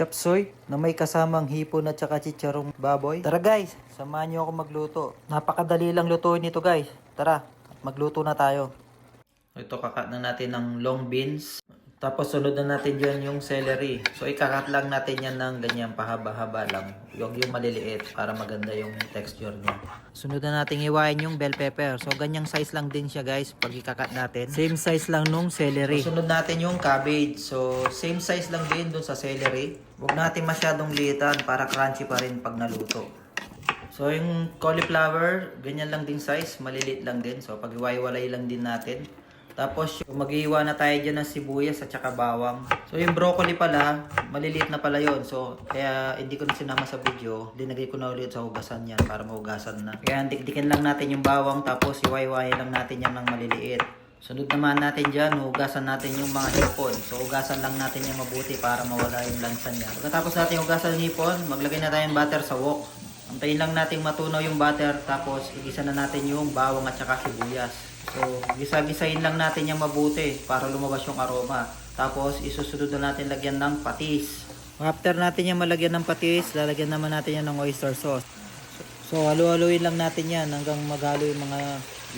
chop suey na may kasamang hipon at saka chicharong baboy. Tara guys, samahan niyo ako magluto. Napakadali lang lutuin ito guys. Tara, magluto na tayo. Ito kakat na natin ng long beans. Tapos sunod na natin dyan yung celery. So ikakat lang natin yan ng ganyan pahaba-haba lang. Yung maliliit para maganda yung texture niya. Sunod na natin iwain yung bell pepper. So ganyang size lang din siya guys pag ikakat natin. Same size lang nung celery. So, sunod natin yung cabbage. So same size lang din dun sa celery. Huwag natin masyadong liitan para crunchy pa rin pag naluto. So yung cauliflower, ganyan lang din size. Maliliit lang din. So pag iwaiwalay lang din natin. Tapos mag-iiwa na tayo dyan ng sibuyas at saka bawang. So yung broccoli pala, maliliit na pala yon. So kaya hindi ko na sinama sa video. Linagay ko na ulit sa hugasan yan para mahugasan na. Kaya dikdikin lang natin yung bawang tapos iwaiwain lang natin yan ng maliliit. Sunod naman natin dyan, hugasan natin yung mga hipon. So hugasan lang natin yung mabuti para mawala yung lansa niya. Pagkatapos natin hugasan yung hipon, maglagay na tayo ng butter sa wok. Antayin lang natin matunaw yung butter tapos igisa na natin yung bawang at saka sibuyas. So, gisa-gisahin lang natin yung mabuti para lumabas yung aroma. Tapos, isusunod na natin lagyan ng patis. After natin yung malagyan ng patis, lalagyan naman natin yan ng oyster sauce. So, halu-haluin lang natin yan hanggang maghalo yung mga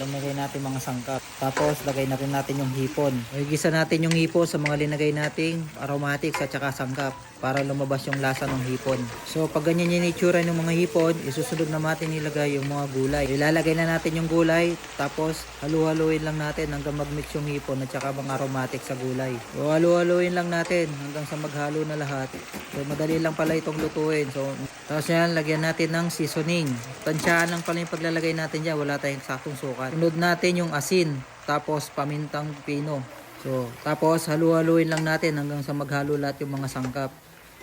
linagay natin mga sangkap. Tapos, lagay na rin natin yung hipon. Igisa natin yung hipon sa mga linagay nating aromatics at saka sangkap para lumabas yung lasa ng hipon. So, pag ganyan yung itsura ng mga hipon, isusunod na natin ilagay yung mga gulay. Ilalagay na natin yung gulay, tapos halu-haluin lang natin hanggang mag-mix yung hipon at saka mga aromatics sa gulay. So, halu-haluin lang natin hanggang sa maghalo na lahat. So, madali lang pala itong lutuin. So, tapos yan, lagyan natin ng seasoning. Tansyahan lang pala yung paglalagay natin dyan. Wala tayong saktong sukat. Sunod natin yung asin, tapos pamintang pino. So, tapos halu-haluin lang natin hanggang sa maghalo lahat yung mga sangkap.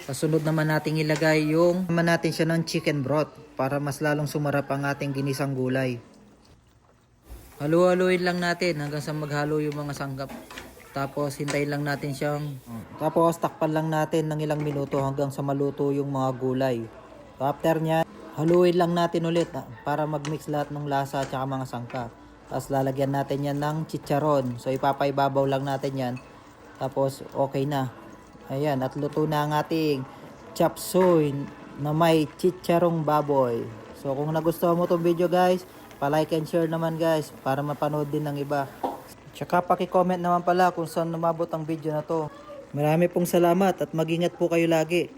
Kasunod naman natin ilagay yung naman natin siya ng chicken broth para mas lalong sumarap ang ating ginisang gulay. Halu-haluin lang natin hanggang sa maghalo yung mga sangkap. Tapos hintayin lang natin siyang tapos takpan lang natin ng ilang minuto hanggang sa maluto yung mga gulay. So, after nya, haluin lang natin ulit para mag-mix lahat ng lasa at saka mga sangkap. Tapos lalagyan natin yan ng chicharon. So ipapaibabaw lang natin yan. Tapos okay na. Ayan, at luto na ang ating chop suey na may chicharong baboy. So kung nagustuhan mo itong video guys, pa-like and share naman guys para mapanood din ng iba. Tsaka paki-comment naman pala kung saan lumabot ang video na to. Marami pong salamat at mag-ingat po kayo lagi.